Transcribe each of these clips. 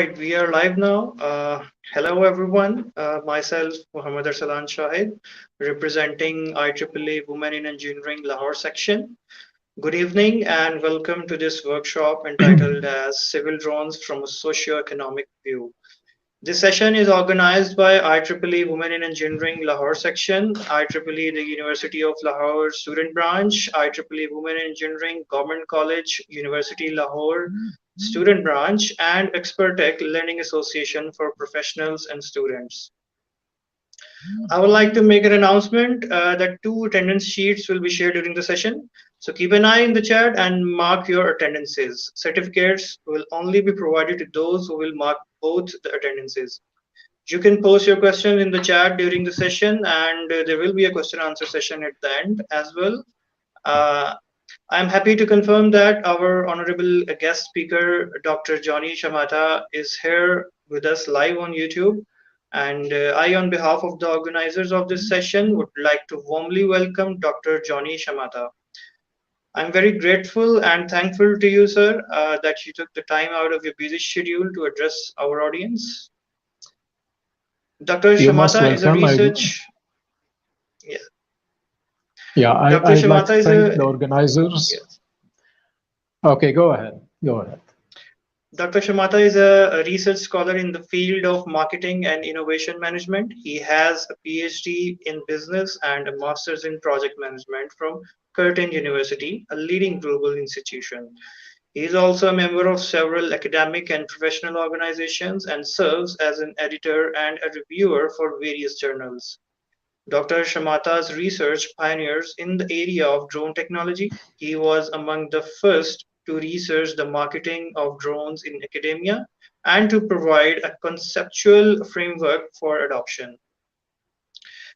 right, we are live now. Hello, everyone. Myself, Muhammad Arsalan Shahid, representing IEEE Women in Engineering Lahore section. Good evening and welcome to this workshop entitled as Civil Drones from a Socio-Economic View. This session is organized by IEEE Women in Engineering Lahore section, IEEE the University of Lahore student branch, IEEE Women in Engineering Government College, University Lahore student branch, and Xperteq Learning Association for professionals and students. I would like to make an announcement that 2 attendance sheets will be shared during the session. So keep an eye in the chat and mark your attendances. Certificates will only be provided to those who will mark both the attendances. You can post your question in the chat during the session, and there will be a question answer session at the end as well. I'm happy to confirm that our honorable guest speaker, Dr. Johnny Chamata, is here with us live on YouTube. And I, on behalf of the organizers of this session, would like to warmly welcome Dr. Johnny Chamata. I'm very grateful and thankful to you, sir, that you took the time out of your busy schedule to address our audience. Dr. Chamata is a research. I'd like to thank the organizers. Yes. Okay, go ahead. Dr. Chamata is a research scholar in the field of marketing and innovation management. He has a PhD in business and a master's in project management from Curtin University, a leading global institution. He is also a member of several academic and professional organizations and serves as an editor and a reviewer for various journals. Dr. Chamata's research pioneers in the area of drone technology. He was among the first to research the marketing of drones in academia and to provide a conceptual framework for adoption.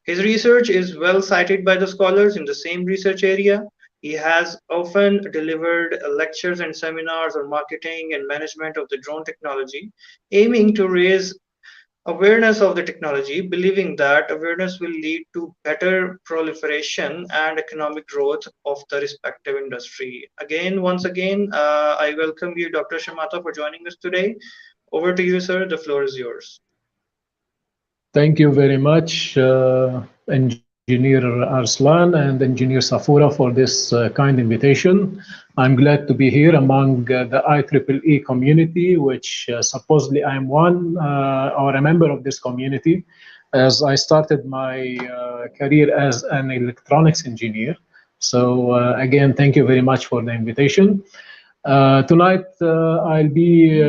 His research is well cited by the scholars in the same research area. He has often delivered lectures and seminars on marketing and management of the drone technology, aiming to raise awareness of the technology, believing that awareness will lead to better proliferation and economic growth of the respective industry. Once again, I welcome you, Dr. Chamata, for joining us today. Over to you, sir. The floor is yours. Thank you very much, Engineer Arslan and Engineer Safura, for this kind invitation. I'm glad to be here among the IEEE community, which supposedly I'm one or a member of this community, as I started my career as an electronics engineer. So again, thank you very much for the invitation. Tonight, I'll be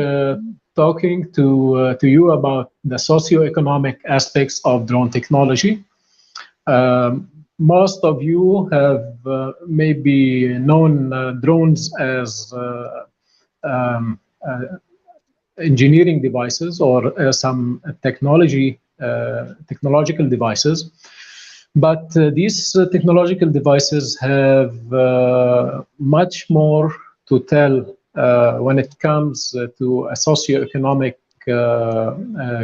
talking to you about the socioeconomic aspects of drone technology. Most of you have maybe known drones as engineering devices or some technological devices. But these technological devices have much more to tell when it comes to a socioeconomic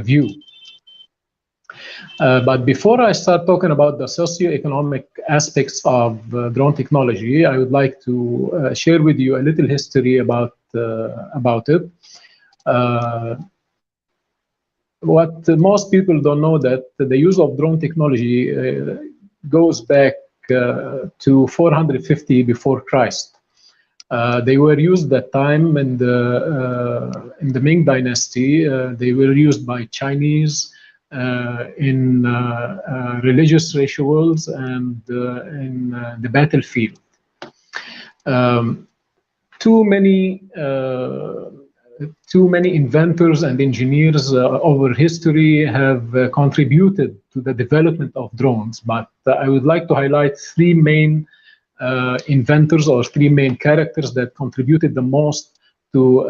view. But before I start talking about the socioeconomic aspects of drone technology, I would like to share with you a little history about it. What most people don't know, that the use of drone technology goes back to 450 before Christ. They were used that time in the Ming Dynasty. They were used by Chinese in religious rituals and in the battlefield. Too many inventors and engineers over history have contributed to the development of drones, but I would like to highlight 3 main inventors or 3 main characters that contributed the most to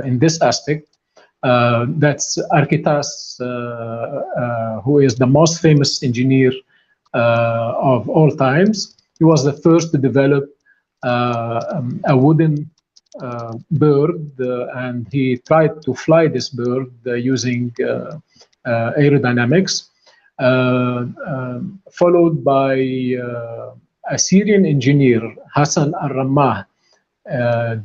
in this aspect. That's Archytas, who is the most famous engineer of all times. He was the first to develop a wooden bird, and he tried to fly this bird using aerodynamics, followed by a Syrian engineer, Hassan al-Rammah.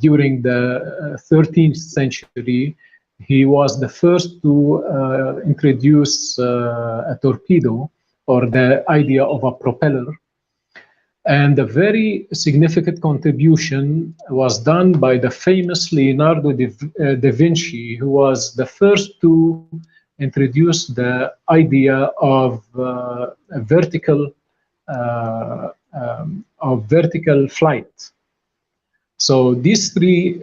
during the 13th century, he was the first to introduce a torpedo, or the idea of a propeller. And a very significant contribution was done by the famous Leonardo da Vinci, who was the first to introduce the idea of vertical flight. So these three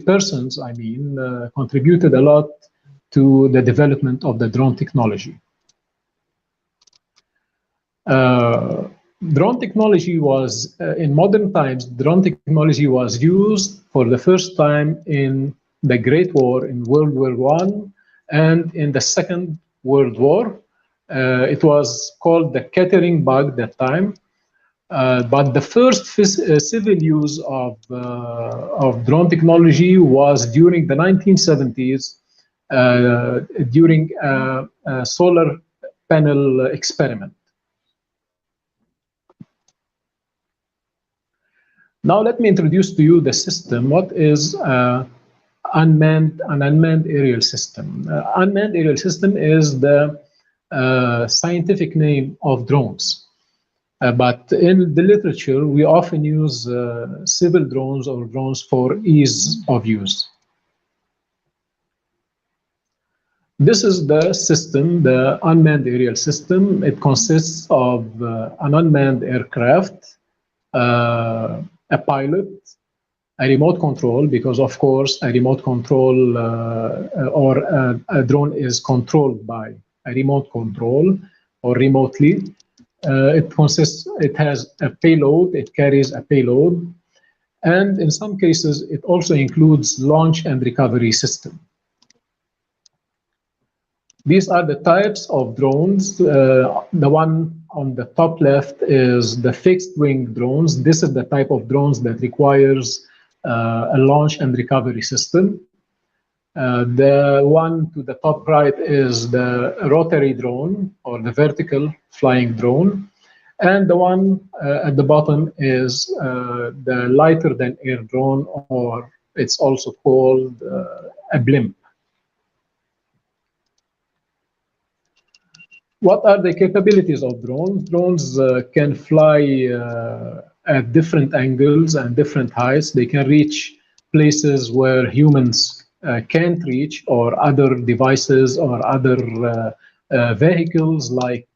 persons, contributed a lot to the development of the drone technology. Drone technology was, in modern times, drone technology was used for the first time in the Great War, in World War I, and in the Second World War. It was called the Kettering bug that time. But the first civil use of drone technology was during the 1970s, during a solar panel experiment. Now let me introduce to you the system. What is an unmanned aerial system? Unmanned aerial system is the scientific name of drones. But in the literature, we often use civil drones or drones for ease of use. This is the system, the unmanned aerial system. It consists of an unmanned aircraft, a pilot, a remote control, because of course a remote control or a drone is controlled by a remote control or remotely. It has a payload, it carries a payload, and in some cases it also includes launch and recovery system. These are the types of drones. The one on the top left is the fixed wing drones. This is the type of drones that requires a launch and recovery system. The one to the top right is the rotary drone, or the vertical flying drone. And the one at the bottom is the lighter than air drone, or it's also called a blimp. What are the capabilities of drones? Drones can fly at different angles and different heights. They can reach places where humans can't reach, or other devices or other vehicles like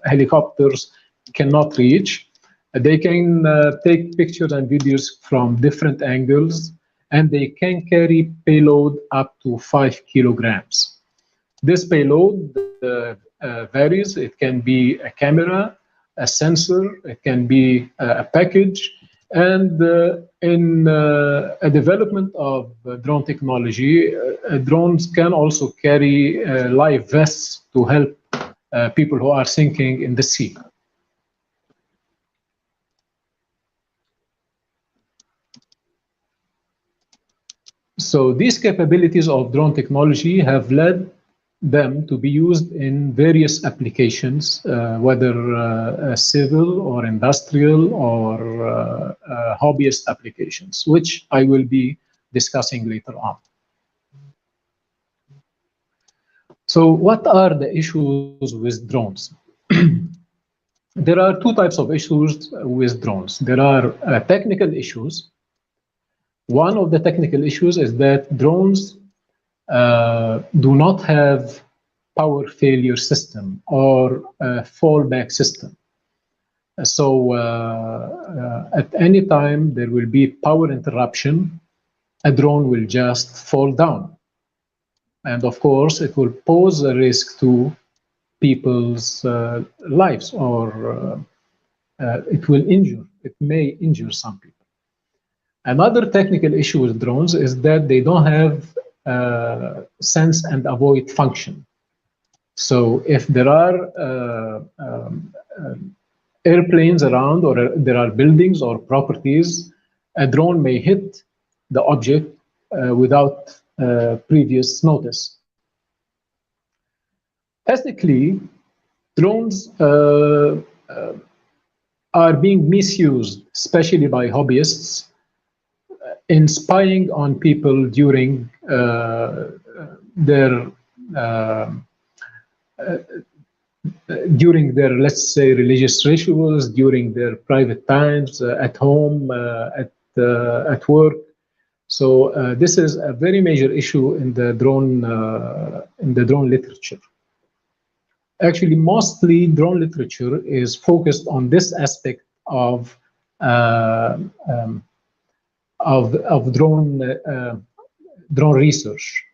helicopters cannot reach. They can take pictures and videos from different angles, and they can carry payload up to 5 kilograms. This payload varies. It can be a camera, a sensor, it can be a package. And in a development of drone technology, drones can also carry life vests to help people who are sinking in the sea. So these capabilities of drone technology have led them to be used in various applications, whether civil or industrial or hobbyist applications, which I will be discussing later on. So what are the issues with drones? There are two types of issues with drones. There are technical issues. One of the technical issues is that drones do not have power failure system or fallback system. So at any time there will be power interruption, a drone will just fall down. And of course, it will pose a risk to people's lives, or it may injure some people. Another technical issue with drones is that they don't have sense and avoid function. So if there are airplanes around, or there are buildings or properties, a drone may hit the object without previous notice. Ethically, drones are being misused, especially by hobbyists, in spying on people their uh, during their, let's say, religious rituals, during their private times, at home, at work. So this is a very major issue in the drone literature. Actually, mostly drone literature is focused on this aspect of uh, um, drone research.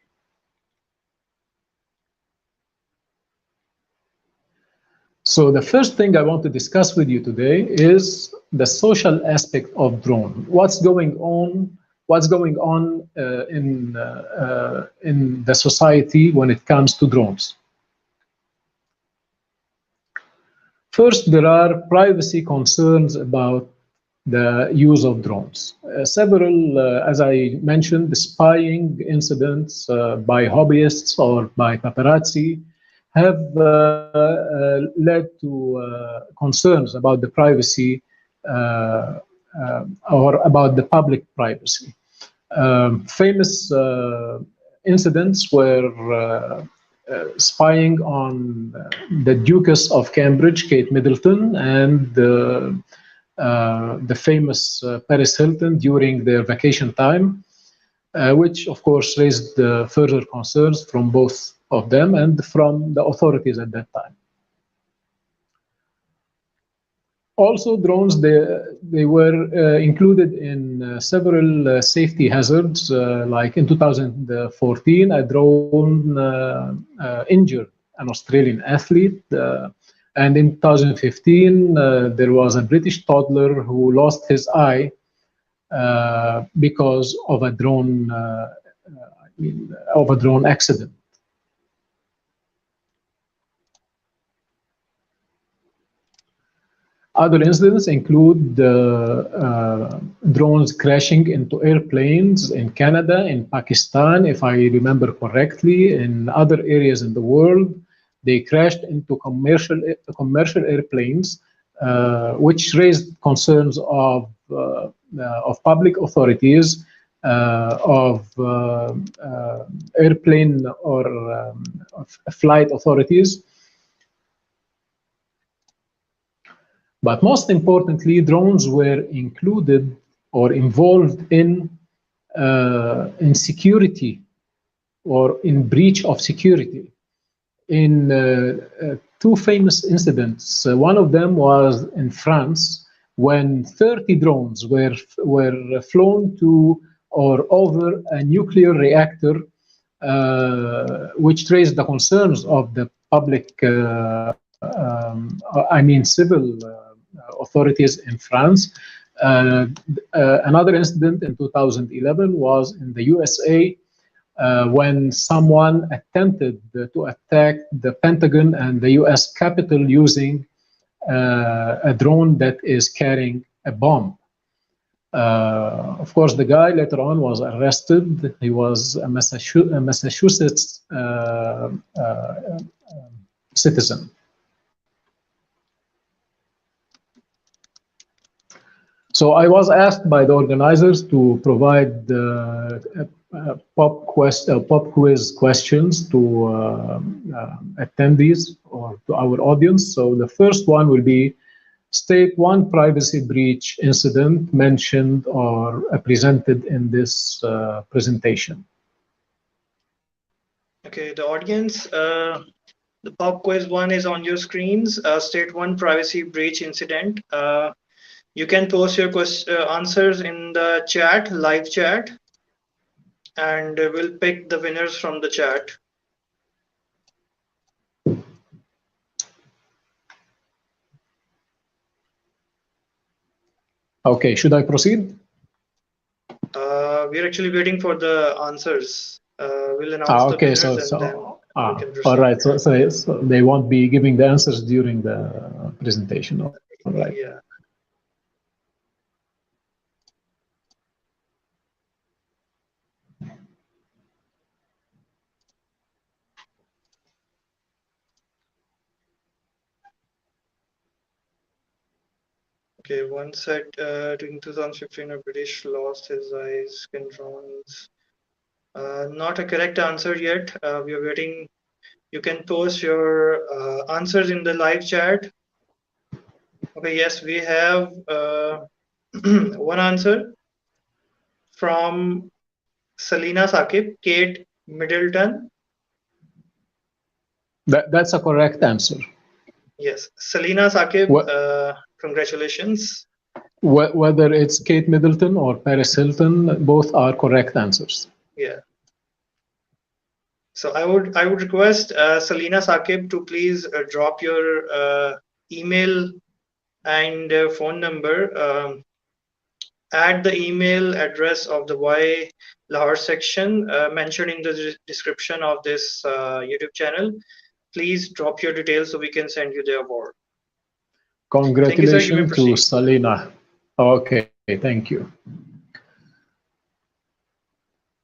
So the first thing I want to discuss with you today is the social aspect of drone. What's going on? What's going on in the society when it comes to drones? First, there are privacy concerns about the use of drones. Several, as I mentioned, spying incidents by hobbyists or by paparazzi have led to concerns about the privacy or about the public privacy. Famous incidents were spying on the Duchess of Cambridge, Kate Middleton, and the famous Paris Hilton during their vacation time, which of course raised further concerns from both of them and from the authorities at that time. Also, drones, they were included in several safety hazards. Like in 2014, a drone injured an Australian athlete. And in 2015, there was a British toddler who lost his eye because of a drone accident. Other incidents include drones crashing into airplanes in Canada, in Pakistan, if I remember correctly, in other areas in the world. They crashed into commercial airplanes, which raised concerns of public authorities, of airplane or flight authorities. But most importantly, drones were included or involved in security or in breach of security. In two famous incidents, one of them was in France when 30 drones were flown to or over a nuclear reactor, which raised the concerns of the public, civil authorities in France. Another incident in 2011 was in the USA when someone attempted to attack the Pentagon and the US Capitol using a drone that is carrying a bomb. Of course, the guy later on was arrested. He was a Massachusetts citizen. So I was asked by the organizers to provide pop quiz questions to attendees or to our audience. So the first one will be, state one privacy breach incident mentioned or presented in this presentation. Okay, the audience, the pop quiz one is on your screens. State one privacy breach incident. You can post your answers in the chat, live chat, and we'll pick the winners from the chat. Okay, should I proceed? We're actually waiting for the answers. We'll announce the Okay, winners and then we can all proceed. right. So they won't be giving the answers during the presentation. All right. Yeah. Okay, one said in 2015 a British lost his eyes, skin drawings. Not a correct answer yet. We are waiting. You can post your answers in the live chat. Okay, yes, we have one answer from Selina Sakib, Kate Middleton. That's a correct answer. Yes, Selina Sakib, congratulations. Whether it's Kate Middleton or Paris Hilton, both are correct answers. Yeah. So I would request Selina Sakib to please drop your email and phone number. Add the email address of the WIE Lahore section mentioned in the description of this YouTube channel. Please drop your details so we can send you the award. Thank you, sir. You may Congratulations to proceed. Salina. Okay, thank you.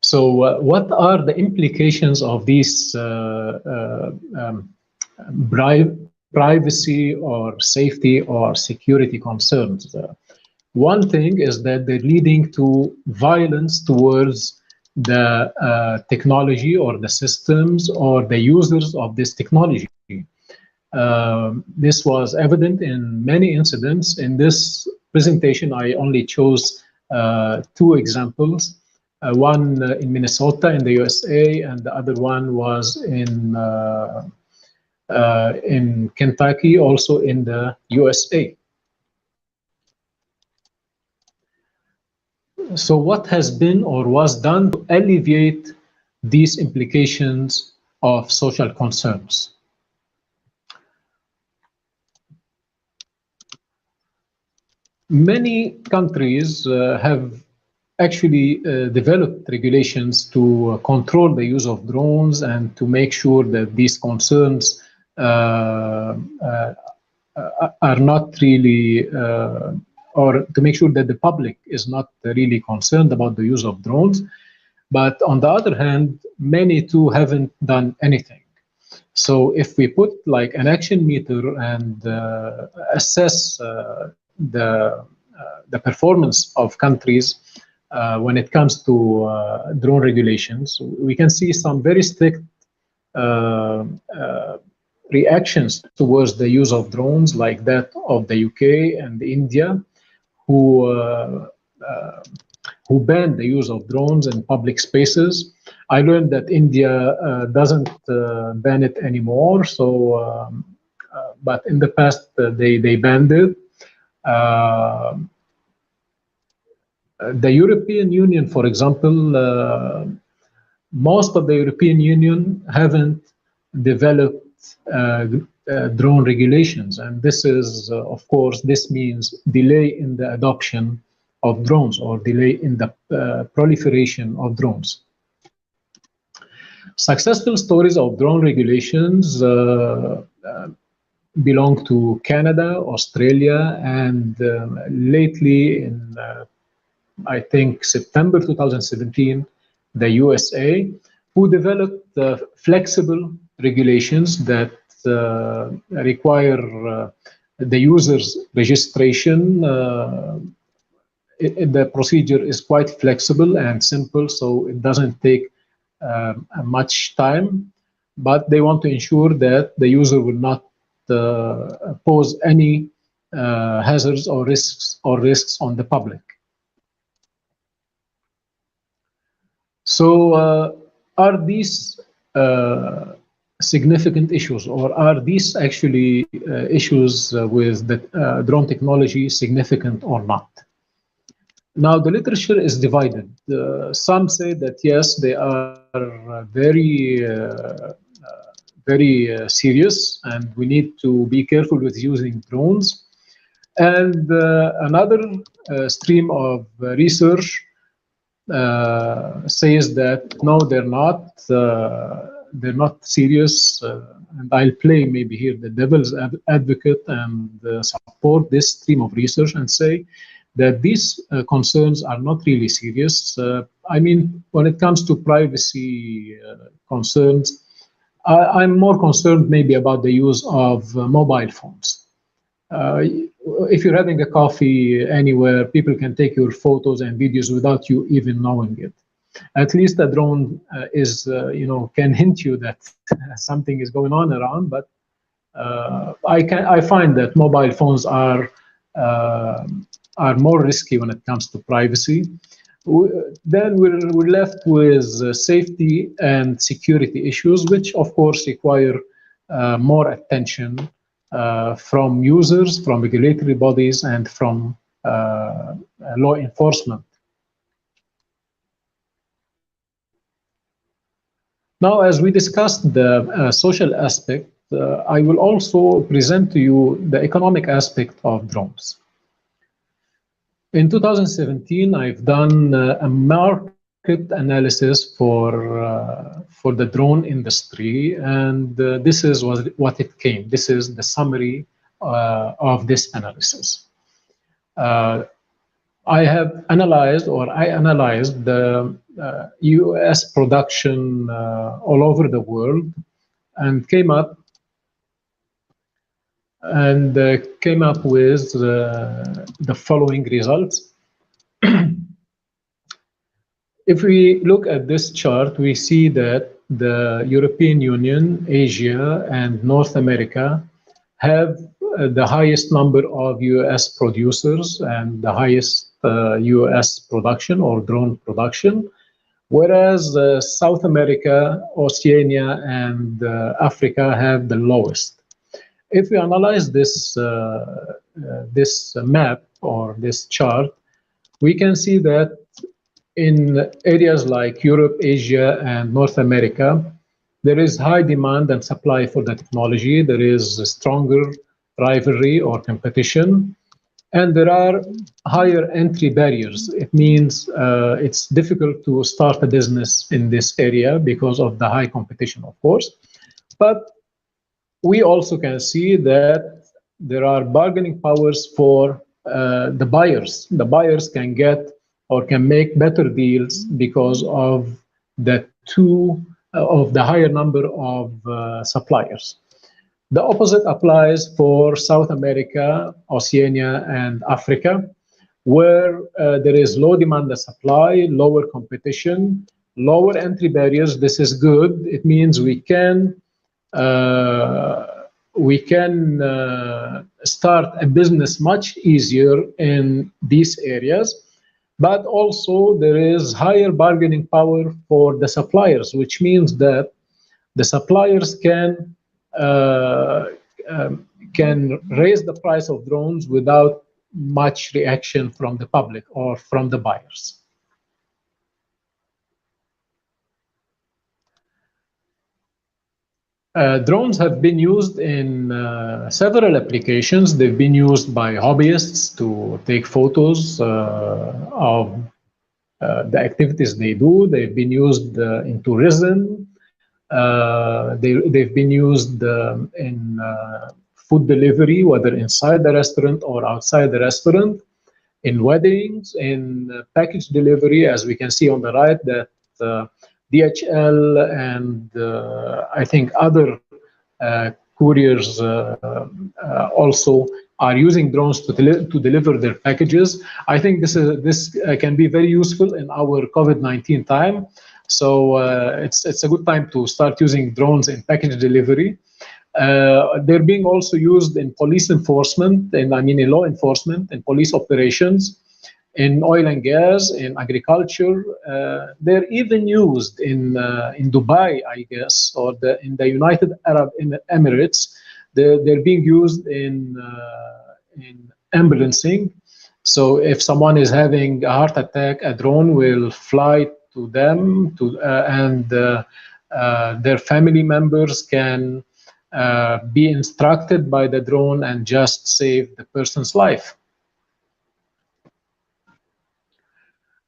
So, what are the implications of these privacy or safety or security concerns? One thing is that they're leading to violence towards the technology or the systems or the users of this technology. This was evident in many incidents. In this presentation, I only chose two examples. One in Minnesota in the USA, and the other one was in Kentucky, also in the USA. So what has been or was done to alleviate these implications of social concerns? Many countries have actually developed regulations to control the use of drones and to make sure that these concerns are not really, or to make sure that the public is not really concerned about the use of drones. But on the other hand, many too haven't done anything. So if we put like an action meter and assess the performance of countries when it comes to drone regulations, we can see some very strict reactions towards the use of drones, like that of the UK and India, who banned the use of drones in public spaces. I learned that India doesn't ban it anymore. So, but in the past they banned it. The European Union, for example, most of the European Union haven't developed drone regulations, and this is, of course, this means delay in the adoption of drones or delay in the proliferation of drones. Successful stories of drone regulations belong to Canada, Australia, and lately in, I think, September 2017, the USA, who developed flexible regulations that require the user's registration. The procedure is quite flexible and simple, so it doesn't take much time, but they want to ensure that the user will not pose any hazards or risks on the public. So are these significant issues, or are these actually issues with the drone technology significant or not? Now, the literature is divided. Some say that yes, they are very serious, and we need to be careful with using drones. And another stream of research says that no, they're not serious. And I'll play maybe here the devil's advocate and support this stream of research and say that these concerns are not really serious. I mean, when it comes to privacy concerns, I'm more concerned maybe about the use of mobile phones. if you're having a coffee anywhere, people can take your photos and videos without you even knowing it. At least a drone can hint you that something is going on around, but I find that mobile phones are more risky when it comes to privacy. Then we're left with safety and security issues, which of course require more attention from users, from regulatory bodies, and from law enforcement. Now, as we discussed the social aspect, I will also present to you the economic aspect of drones. In 2017, I've done a market analysis for the drone industry, and this is what it came. This is the summary of this analysis. I analyzed the US production all over the world and came up with the following results. If we look at this chart, we see that the European Union, Asia, and North America have the highest number of US producers and the highest US production or drone production, whereas South America, Oceania, and Africa have the lowest. If we analyze this map or this chart, we can see that in areas like Europe, Asia, and North America, there is high demand and supply for the technology. There is a stronger rivalry or competition, and there are higher entry barriers. It means it's difficult to start a business in this area because of the high competition, of course. But we also can see that there are bargaining powers for the buyers. The buyers can get or can make better deals because of the higher number of suppliers. The opposite applies for South America, Oceania, and Africa, where there is low demand and supply, lower competition, lower entry barriers. This is good. It means we can start a business much easier in these areas. But also there is higher bargaining power for the suppliers, which means that the suppliers can raise the price of drones without much reaction from the public or from the buyers. Drones have been used in several applications. They've been used by hobbyists to take photos of the activities they do. They've been used in tourism. They've been used in food delivery, whether inside the restaurant or outside the restaurant, in weddings, in package delivery, as we can see on the right, that DHL and I think other couriers also are using drones to deliver their packages. I think this can be very useful in our COVID-19 time. So it's a good time to start using drones in package delivery. They're being also used in police enforcement, and I mean in law enforcement, in police operations, in oil and gas, in agriculture. They're even used in Dubai, I guess, or in the United Arab Emirates. They're being used in ambulancing. So if someone is having a heart attack, a drone will fly to them, and their family members can be instructed by the drone and just save the person's life.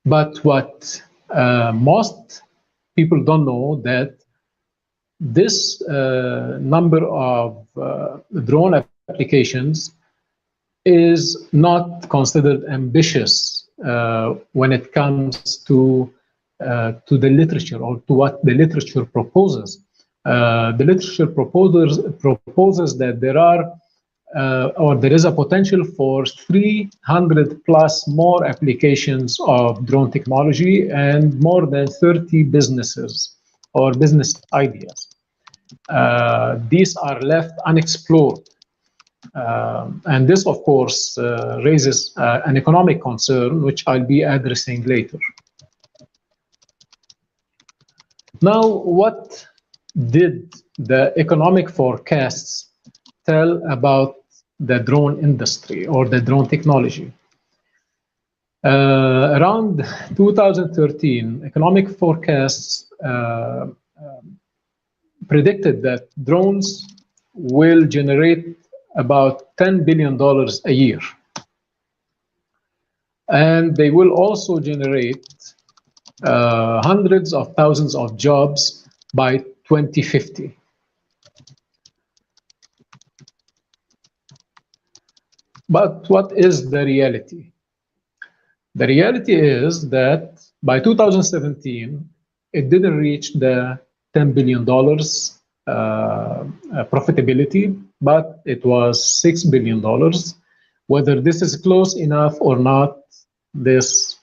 But what most people don't know, that this number of drone applications is not considered ambitious when it comes to the literature or to what the literature proposes. The literature proposes that there are or there is a potential for 300 plus more applications of drone technology and more than 30 businesses or business ideas. These are left unexplored. And this, of course, raises an economic concern, which I'll be addressing later. Now, what did the economic forecasts tell about the drone industry or the drone technology? Around 2013, economic forecasts predicted that drones will generate about $10 billion a year. And they will also generate hundreds of thousands of jobs by 2050. But what is the reality? The reality is that by 2017, it didn't reach the $10 billion profitability, but it was $6 billion. Whether this is close enough or not, this,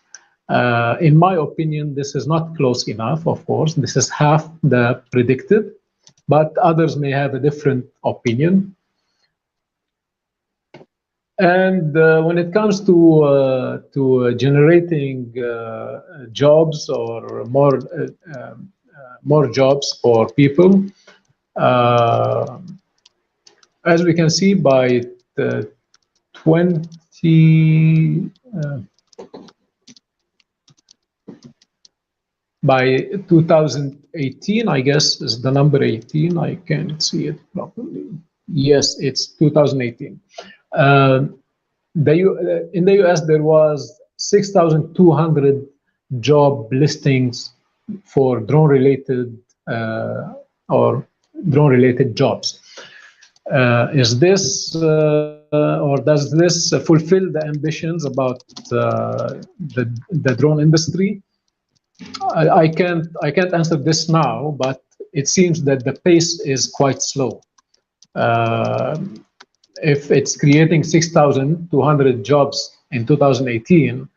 in my opinion, this is not close enough, of course. This is half the predicted, but others may have a different opinion. And when it comes to generating jobs or more jobs for people, as we can see by the by 2018, I guess is the number 18. I can't see it properly. Yes, it's 2018. In the US, there was 6,200 job listings for drone-related or drone-related jobs. Is this or does this fulfill the ambitions about the drone industry? I can't answer this now, but it seems that the pace is quite slow. If it's creating 6,200 jobs in 2018,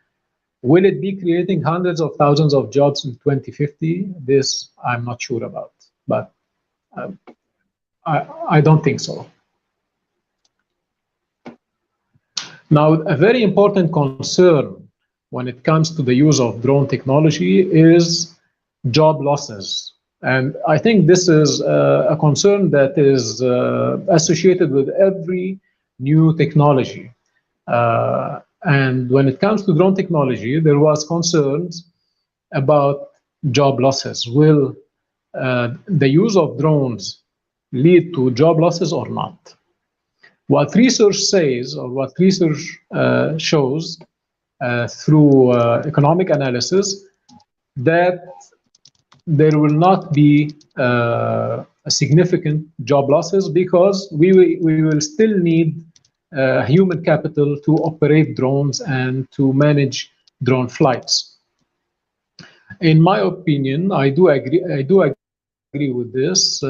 will it be creating hundreds of thousands of jobs in 2050? This I'm not sure about, but I don't think so. Now, a very important concern when it comes to the use of drone technology is job losses. And I think this is a concern that is associated with every new technology. And when it comes to drone technology, there was concerns about job losses. Will the use of drones lead to job losses or not? What research says, or what research shows through economic analysis, that there will not be significant job losses because we will still need human capital to operate drones and to manage drone flights. In my opinion, I do agree with this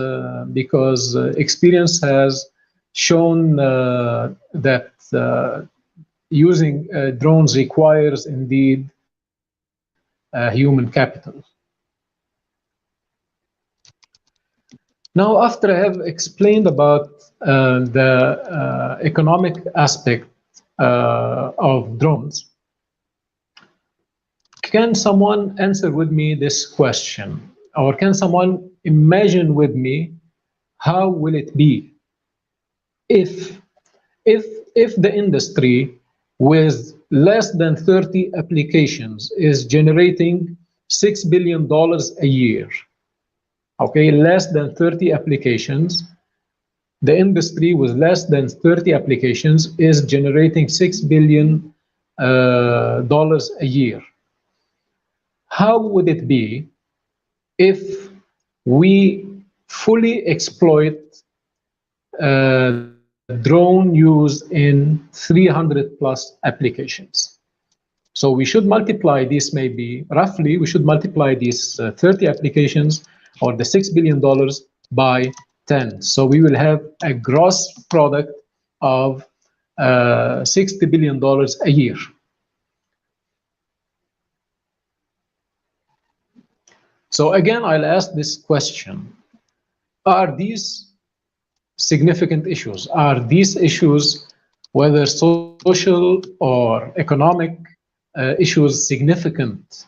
because experience has shown that using drones requires indeed human capital. Now, after I have explained about the economic aspect of drones, can someone answer with me this question? Or can someone imagine with me how will it be if the industry with less than 30 applications is generating $6 billion a year? Okay, less than 30 applications. The industry with less than 30 applications is generating $6 billion a year. How would it be if we fully exploit drone use in 300 plus applications? So we should multiply this, maybe roughly, we should multiply these 30 applications or the $6 billion by 10. So we will have a gross product of $60 billion a year. So again, I'll ask this question. Are these significant issues? Are these issues, whether social or economic issues, significant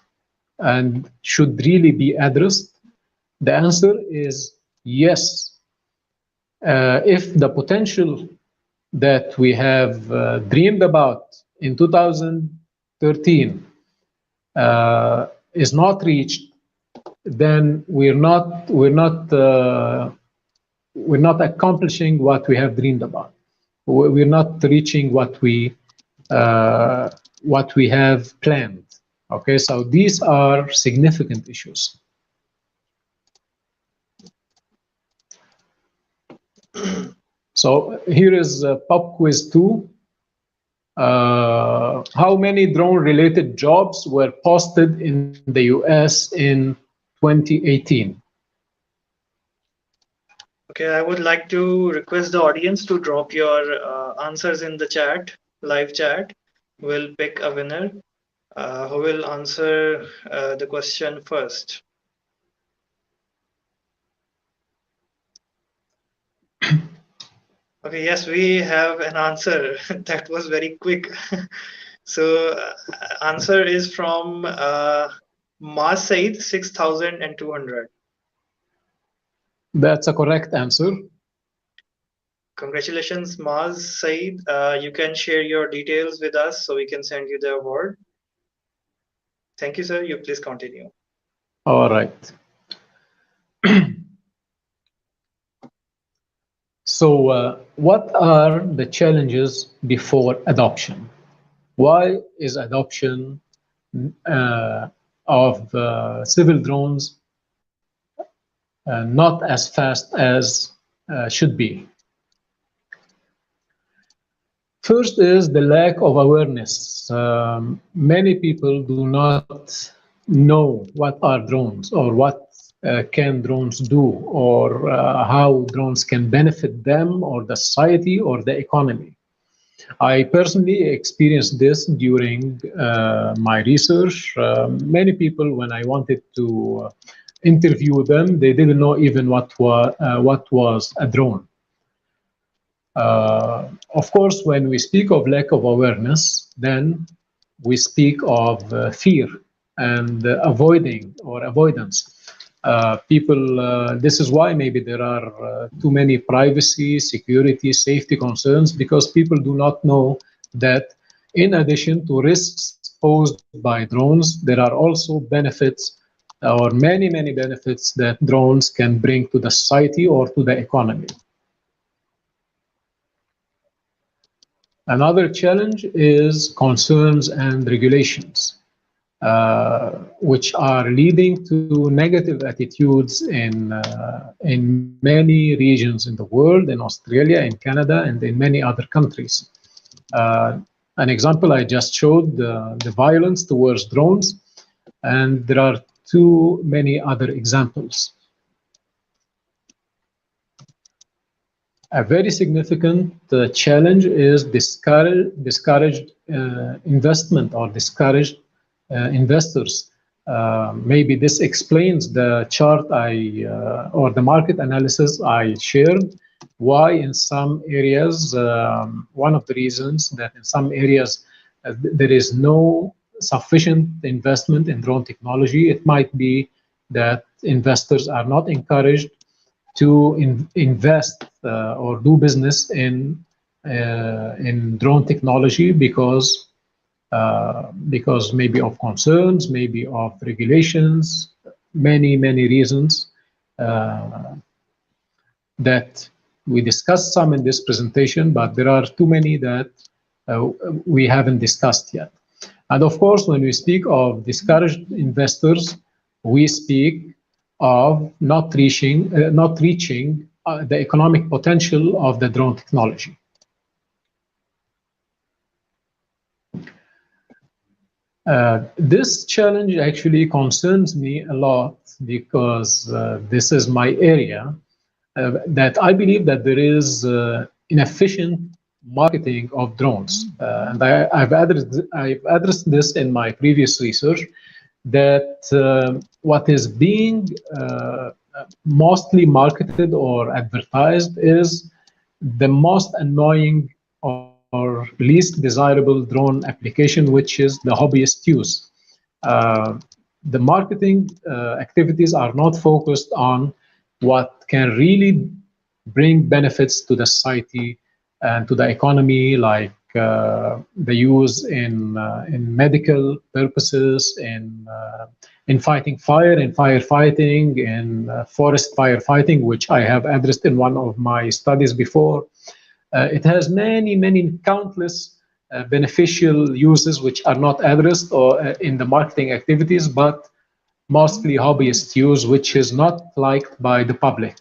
and should really be addressed? The answer is yes. If the potential that we have dreamed about in 2013 is not reached, then we're not accomplishing what we have dreamed about. We're not reaching what we have planned. Okay, so these are significant issues. So here is pop quiz 2. How many drone-related jobs were posted in the US in 2018? Okay, I would like to request the audience to drop your answers in the chat, live chat. We'll pick a winner who will answer the question first. Okay, yes, we have an answer. That was very quick. So answer is from Maz Said, 6,200. That's a correct answer. Congratulations, Maz Said. You can share your details with us so we can send you the award. Thank you, sir. You please continue. All right. So what are the challenges before adoption? Why is adoption of civil drones not as fast as should be? First is the lack of awareness. Many people do not know what are drones, or what can drones do, or how drones can benefit them or the society or the economy. I personally experienced this during my research. Many people, when I wanted to interview them, they didn't know even what was a drone. Of course, when we speak of lack of awareness, then we speak of fear and avoiding or avoidance. This is why maybe there are too many privacy, security, safety concerns, because people do not know that in addition to risks posed by drones, there are also benefits, or many benefits, that drones can bring to the society or to the economy. Another challenge is concerns and regulations, which are leading to negative attitudes in many regions in the world, in Australia, in Canada, and in many other countries. An example I just showed, the violence towards drones, and there are too many other examples. A very significant challenge is discouraged investment, or discouraged investors. Maybe this explains the chart or the market analysis I shared, why in some areas, one of the reasons that in some areas there is no sufficient investment in drone technology. It might be that investors are not encouraged to invest or do business in drone technology because maybe of concerns, maybe of regulations, many reasons that we discussed some in this presentation, but there are too many that we haven't discussed yet. And of course, when we speak of discouraged investors, we speak of not reaching the economic potential of the drone technology. This challenge actually concerns me a lot, because this is my area that I believe that there is inefficient marketing of drones. And I've addressed this in my previous research, that what is being mostly marketed or advertised is the most annoying or least desirable drone application, which is the hobbyist use. Uh, the marketing activities are not focused on what can really bring benefits to the society and to the economy, like the use in medical purposes, in fighting fire, in firefighting, in forest firefighting, which I have addressed in one of my studies before. It has many countless beneficial uses which are not addressed or in the marketing activities, but mostly hobbyist use, which is not liked by the public.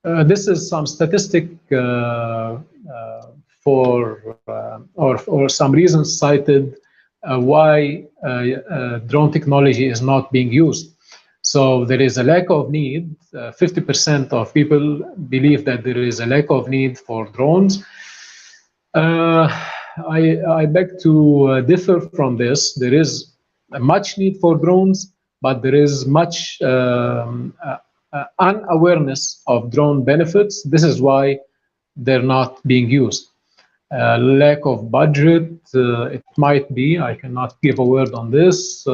This is some statistic or some reasons cited why drone technology is not being used. So there is a lack of need. 50% of people believe that there is a lack of need for drones. I beg to differ from this. There is much need for drones, but there is much unawareness of drone benefits. This is why they're not being used. Lack of budget, it might be. I cannot give a word on this.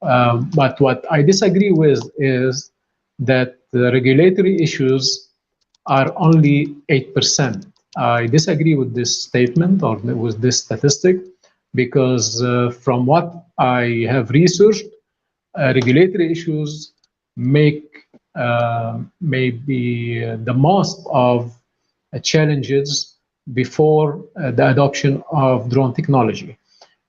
But what I disagree with is that the regulatory issues are only 8%. I disagree with this statement or with this statistic because from what I have researched, regulatory issues make maybe the most of challenges before the adoption of drone technology.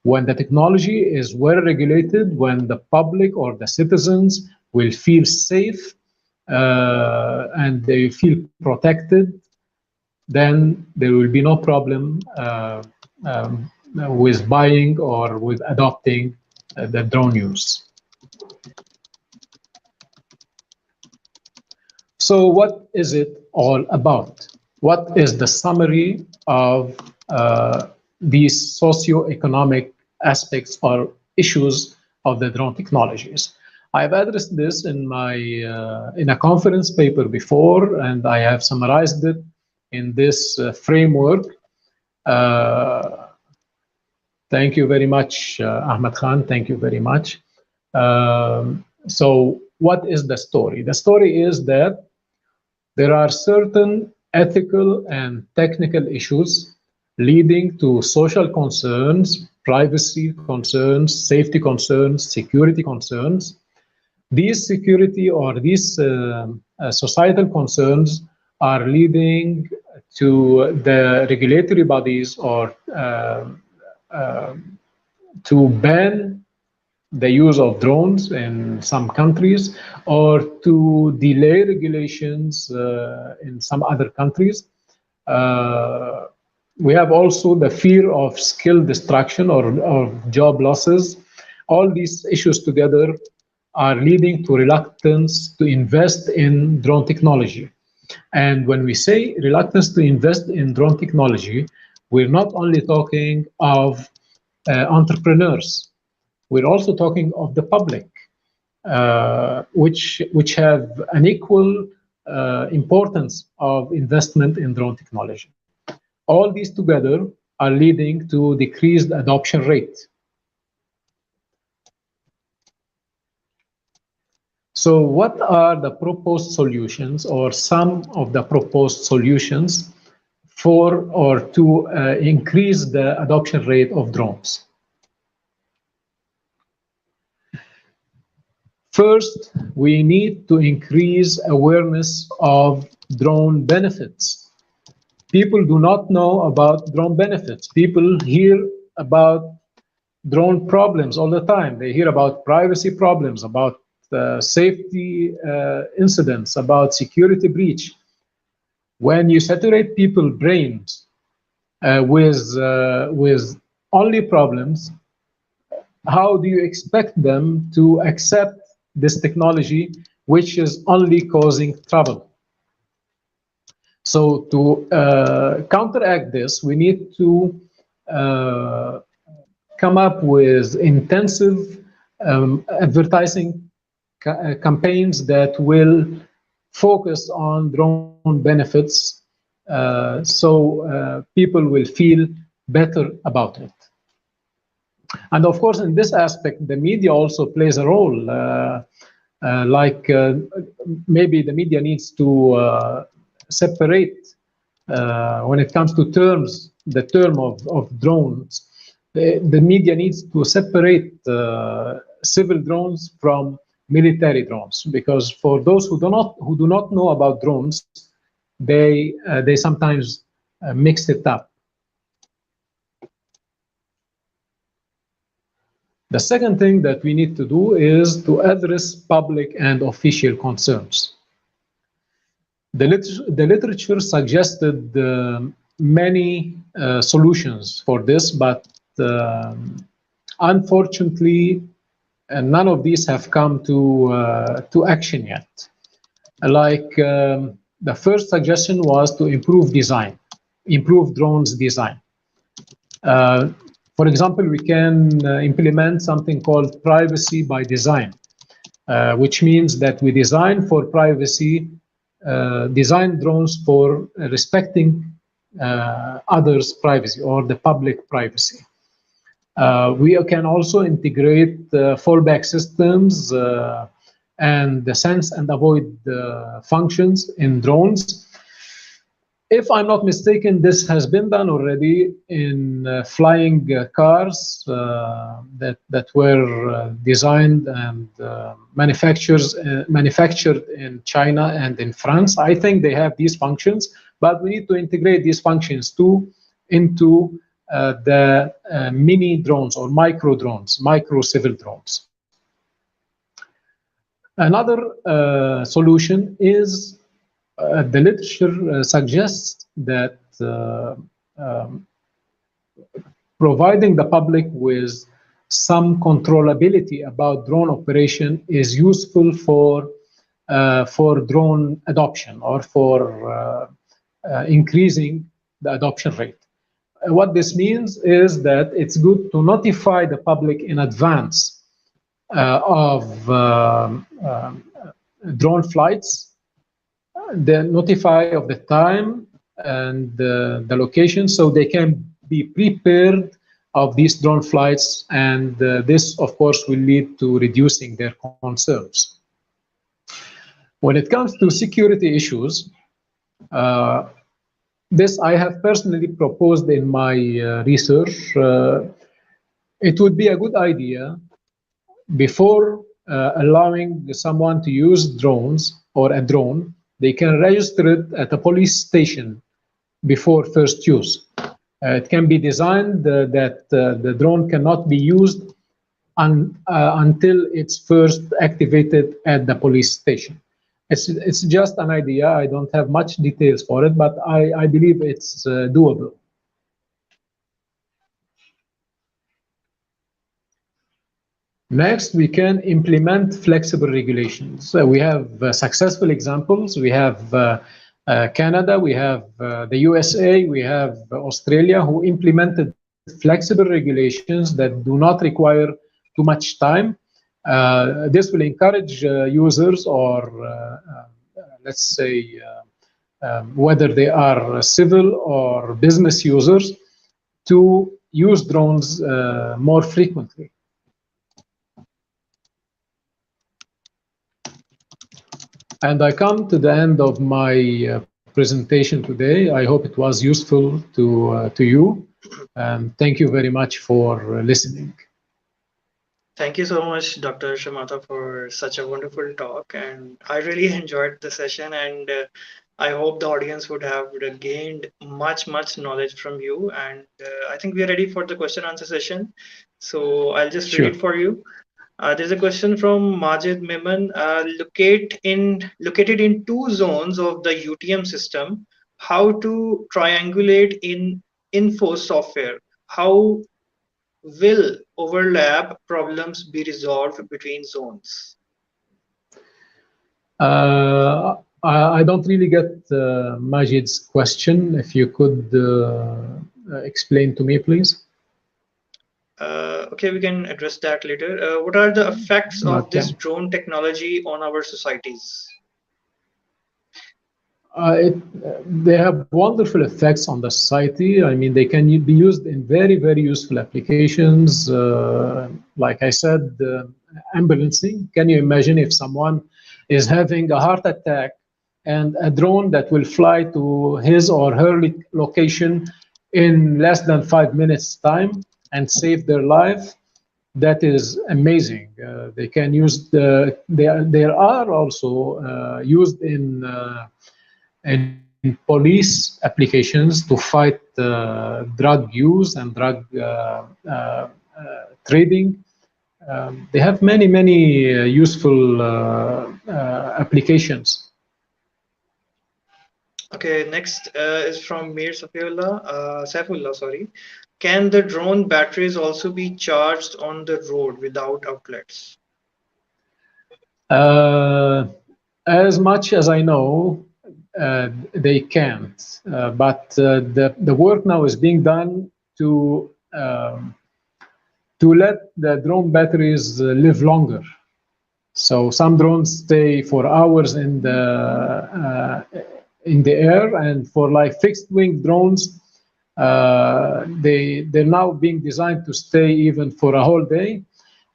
When the technology is well regulated, when the public or the citizens will feel safe and they feel protected, then there will be no problem with buying or with adopting the drone use. So what is it all about? What is the summary of these socio-economic aspects or issues of the drone technologies? I've addressed this in my in a conference paper before, and I have summarized it in this framework. Thank you very much, Ahmed Khan. Thank you very much. So what is the story? The story is that there are certain ethical and technical issues leading to social concerns, privacy concerns, safety concerns, security concerns. These security or these societal concerns are leading to the regulatory bodies or to ban the use of drones in some countries or to delay regulations in some other countries. We have also the fear of skill destruction or job losses. All these issues together are leading to reluctance to invest in drone technology. And when we say reluctance to invest in drone technology, we're not only talking of entrepreneurs, we're also talking of the public, which have an equal importance of investment in drone technology. All these together are leading to decreased adoption rate. So what are the proposed solutions or some of the proposed solutions for or to increase the adoption rate of drones? First, we need to increase awareness of drone benefits. People do not know about drone benefits. People hear about drone problems all the time. They hear about privacy problems, about safety incidents, about security breach. When you saturate people's brains with only problems, how do you expect them to accept this technology which is only causing trouble. So to counteract this, we need to come up with intensive advertising campaigns that will focus on drone benefits so people will feel better about it. And of course, in this aspect, the media also plays a role. Maybe the media needs to separate when it comes to terms, the term of drones. The media needs to separate civil drones from military drones, because for those who do not know about drones, they sometimes mix it up. The second thing that we need to do is to address public and official concerns. The literature suggested many solutions for this, but unfortunately, none of these have come to action yet. Like the first suggestion was to improve design, improve drones design. For example, we can implement something called privacy by design, which means that we design for privacy, design drones for respecting others' privacy or the public privacy. We can also integrate fallback systems and the sense and avoid functions in drones. If I'm not mistaken, this has been done already in flying cars that were designed and manufactured in China and in France. I think they have these functions, but we need to integrate these functions too into the mini drones or micro drones, micro civil drones. Another solution is the literature suggests that providing the public with some controllability about drone operation is useful for drone adoption or for increasing the adoption rate. What this means is that it's good to notify the public in advance of drone flights, they notify of the time and the location, so they can be prepared of these drone flights, and this of course will lead to reducing their concerns. When it comes to security issues, this I have personally proposed in my research. It would be a good idea before allowing someone to use drones or a drone, they can register it at a police station before first use. It can be designed that the drone cannot be used until it's first activated at the police station. It's just an idea. I don't have much details for it, but I believe it's doable. Next, we can implement flexible regulations. We have successful examples. We have Canada, we have the USA, we have Australia, who implemented flexible regulations that do not require too much time. This will encourage users, or let's say whether they are civil or business users, to use drones more frequently. And I come to the end of my presentation today. I hope it was useful to you, and thank you very much for listening. Thank you so much, Dr. Chamata, for such a wonderful talk. And I really enjoyed the session, and I hope the audience would have gained much knowledge from you. And I think we are ready for the question answer session. So I'll just read it for you. There's a question from Majid Miman. Located in two zones of the UTM system, how to triangulate in info software? How will overlap problems be resolved between zones? I don't really get Majid's question. If you could explain to me, please. Okay, we can address that later. What are the effects of this Okay. drone technology on our societies? They have wonderful effects on the society. I mean, they can be used in very, very useful applications. Like I said, ambulancing. Can you imagine if someone is having a heart attack and a drone that will fly to his or her location in less than 5 minutes time and save their life? That is amazing. They can use there are also used in police applications to fight drug use and drug trading. They have many, many useful applications. Okay, next is from Mir Saifullah, sorry. Can the drone batteries also be charged on the road without outlets? Uh, as much as I know, they can't. But the work now is being done to let the drone batteries live longer. So some drones stay for hours in the air, and for like fixed wing drones, they're now being designed to stay even for a whole day.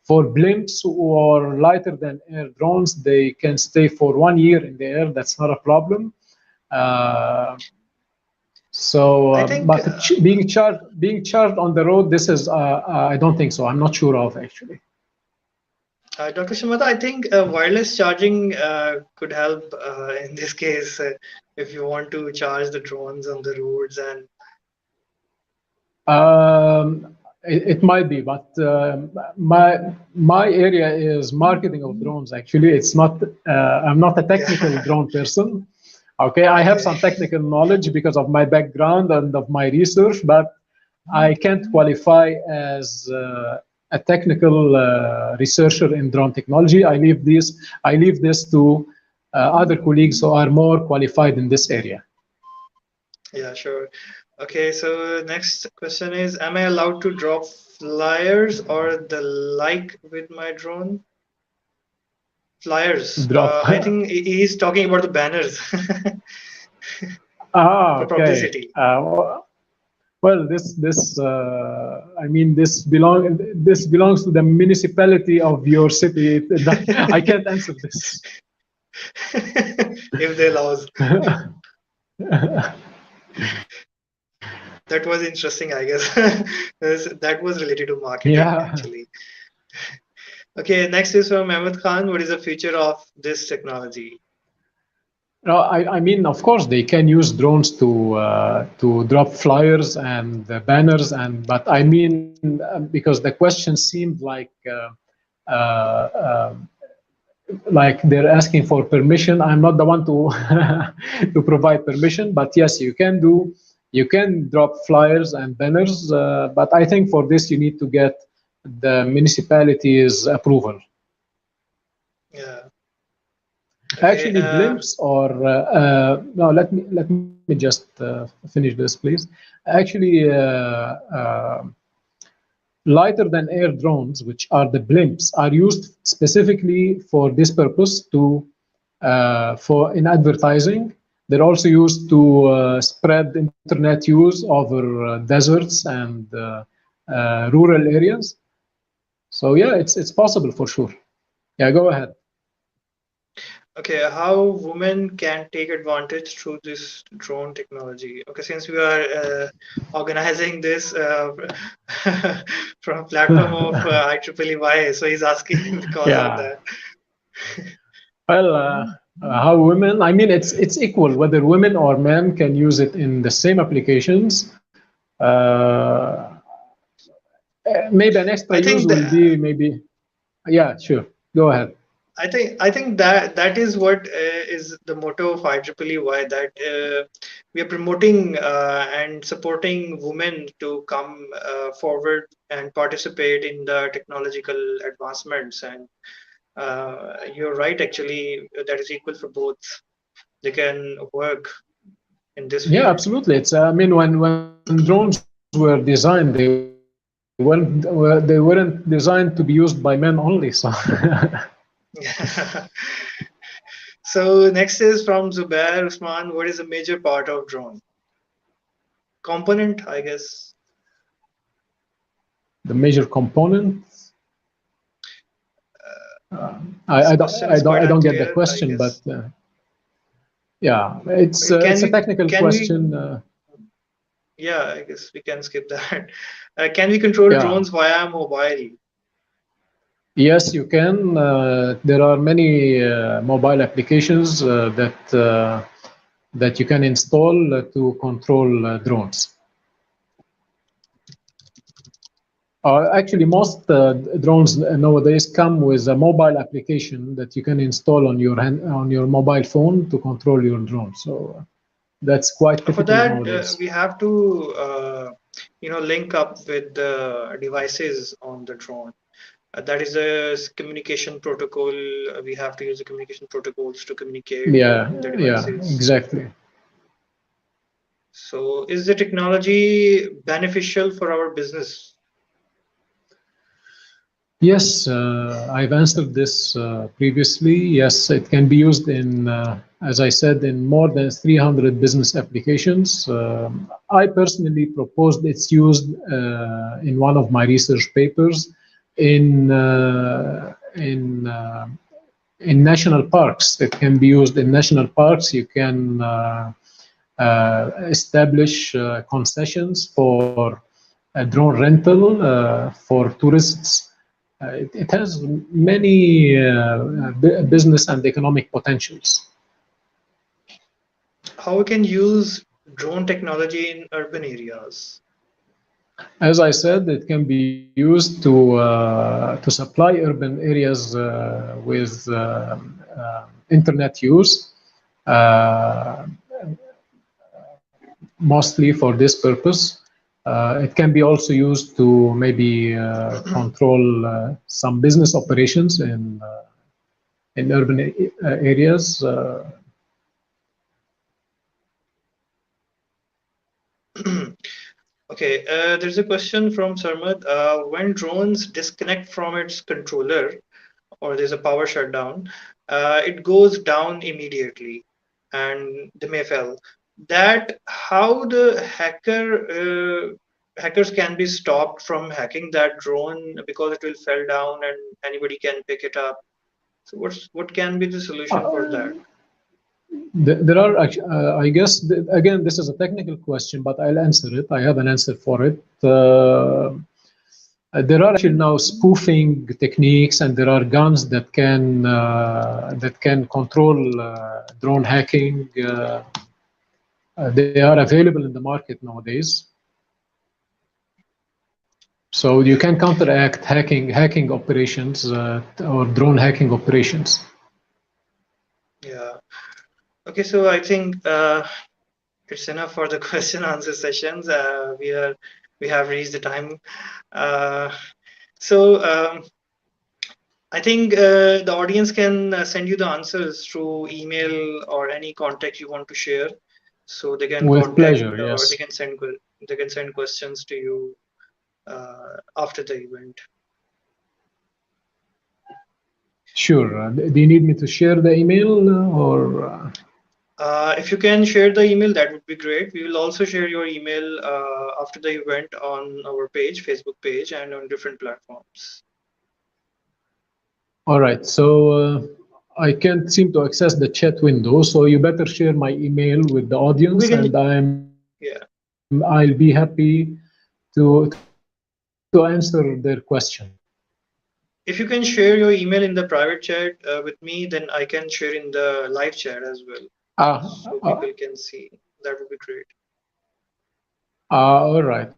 For blimps or lighter than air drones, they can stay for 1 year in the air. That's not a problem. Uh, I think, but being charged on the road, this is I don't think so. I'm not sure of actually. Dr. Chamata, I think wireless charging could help in this case if you want to charge the drones on the roads. And It might be, but my area is marketing of drones. Actually, it's not. I'm not a technical yeah, drone person. Okay, I have okay. some technical knowledge because of my background and of my research, but I can't qualify as a technical researcher in drone technology. I leave this to other colleagues who are more qualified in this area. Yeah, sure. Okay, so next question is, am I allowed to drop flyers or the like with my drone? Flyers. Drop. I think he's talking about the banners for Okay. publicity. Well, I mean, this belongs to the municipality of your city. I can't answer this. If they allows. That was interesting, I guess. That was related to marketing, Yeah. actually. Okay, next is from Ahmed Khan. What is the future of this technology? No, I mean, of course, they can use drones to drop flyers and banners, but I mean, because the question seemed uh, like they're asking for permission. I'm not the one to to provide permission, but yes, you can drop flyers and banners, but I think for this you need to get the municipality's approval. Yeah. Okay. Actually, blimps or no, let me just finish this, please. Actually, lighter than air drones, which are the blimps, are used specifically for this purpose to for in advertising. They're also used to spread internet use over deserts and rural areas. So yeah, it's possible for sure. Yeah, go ahead. Okay, how women can take advantage through this drone technology? Okay, since we are organizing this from a platform of IEEE, so he's asking because of Yeah. that. Well, how women? I mean, it's equal whether women or men can use it in the same applications. Uh, Maybe an extra I use think will that be maybe. Yeah, sure. Go ahead. I think that is what is the motto of IEEE, that we are promoting and supporting women to come forward and participate in the technological advancements. And You're right, actually, that is equal for both. They can work in this Yeah, field. absolutely. It's I mean when drones were designed, they weren't designed to be used by men only. So So next is from Zubair Usman. What is a major part of drone? Component, I guess. the major component. This I don't question I is don't quite I don't get the unclear, I question, but guess. yeah, Can it's a we technical can we question. yeah, I guess we can skip that. Can we control Yeah, drones via mobile? yes, you can. There are many mobile applications that you can install to control drones. Actually, most drones nowadays come with a mobile application that you can install on your mobile phone to control your drone. So that's quite For typical that, nowadays. we have to, link up with the devices on the drone. That is a communication protocol. We have to use the communication protocols to communicate Yeah, in the yeah, devices. exactly. So, is the technology beneficial for our business? Yes, I've answered this previously. Yes, it can be used as I said, in more than 300 business applications. I personally proposed its used in one of my research papers in national parks. It can be used in national parks. You can establish concessions for drone rental for tourists. It has many business and economic potentials. How we can use drone technology in urban areas? As I said, it can be used to supply urban areas with internet use, uh, mostly for this purpose. It can be also used to maybe control some business operations in urban areas. Okay, there's a question from Sarmad. When drones disconnect from its controller or there's a power shutdown, it goes down immediately and they may fail. That how the hackers can be stopped from hacking that drone because it will fall down and anybody can pick it up. So what can be the solution for that? There are, I guess, again, this is a technical question, but I'll answer it. I have an answer for it. There are actually now spoofing techniques, and there are guns that can control drone hacking. They are available in the market nowadays, so you can counteract hacking operations or drone hacking operations. Yeah. Okay, so I think it's enough for the question answer sessions. We have reached the time. Uh, so I think the audience can send you the answers through email or any contact you want to share, so they can With contact pleasure, or yes. they can send questions to you after the event. Sure. Do you need me to share the email or? If you can share the email, that would be great. We will also share your email after the event on our page, Facebook page, and on different platforms. All right. So I can't seem to access the chat window, so you better share my email with the We audience, can, and yeah. I'll be happy to answer their question. If you can share your email in the private chat with me, then I can share in the live chat as well, Ah, so people can see. That would be great. all right.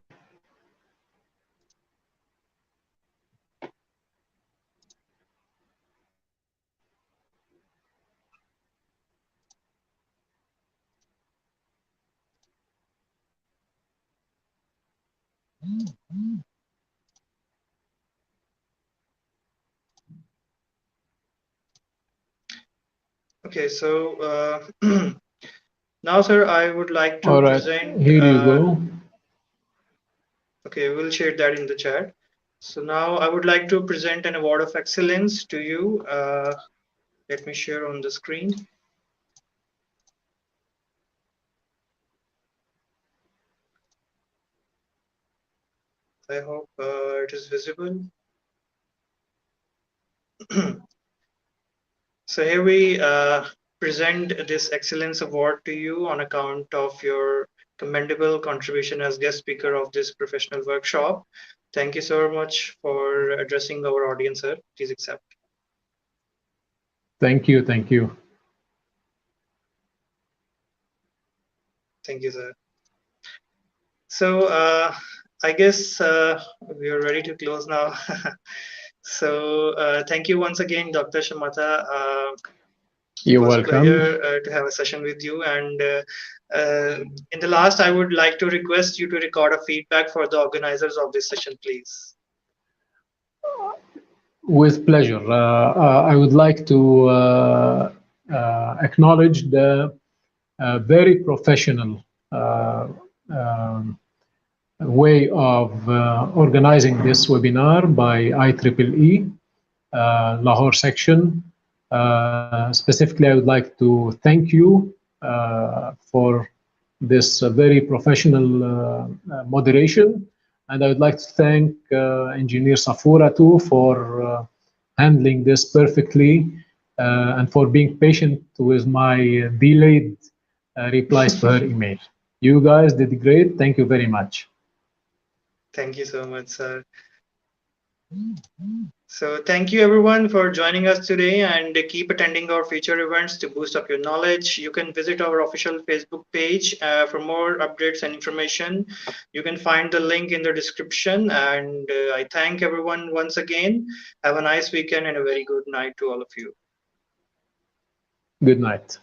Okay, so now, sir, I would like to All right, present. here you go. Okay, we'll share that in the chat. So now I would like to present an award of excellence to you. Let me share on the screen. I hope it is visible. So here we present this excellence award to you on account of your commendable contribution as guest speaker of this professional workshop. Thank you so much for addressing our audience, sir. Please accept. Thank you, thank you. Thank you, sir. So I guess we are ready to close now. So thank you once again, Dr. Chamata. It You're was a welcome. pleasure to have a session with you. And in the last, I would like to request you to record a feedback for the organizers of this session, please. With pleasure. I would like to acknowledge the very professional um, way of organizing this webinar by IEEE Lahore section. Specifically, I would like to thank you for this very professional moderation. And I would like to thank Engineer Safura too for handling this perfectly and for being patient with my delayed replies to her email. You guys did great. Thank you very much. Thank you so much, sir. So thank you everyone for joining us today, and keep attending our future events to boost up your knowledge. You can visit our official Facebook page for more updates and information. You can find the link in the description, and I thank everyone once again. Have a nice weekend and a very good night to all of you. Good night.